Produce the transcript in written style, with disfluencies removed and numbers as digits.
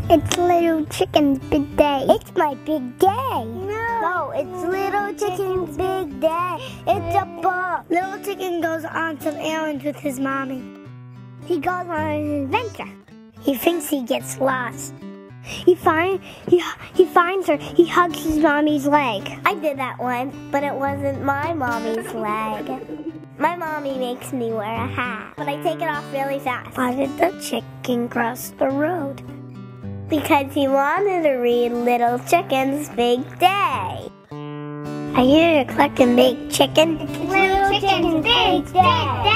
It's Little Chicken's big day. It's my big day. No, it's Little Chicken's big day. It's a book. Little Chicken goes on some errands with his mommy. He goes on an adventure. He thinks he gets lost. He finds her. He hugs his mommy's leg. I did that once, but it wasn't my mommy's leg. My mommy makes me wear a hat, but I take it off really fast. Why did the chicken cross the road? Because he wanted to read Little Chicken's Big Day. I hear you're collecting big chicken. Little Chicken's Big Day.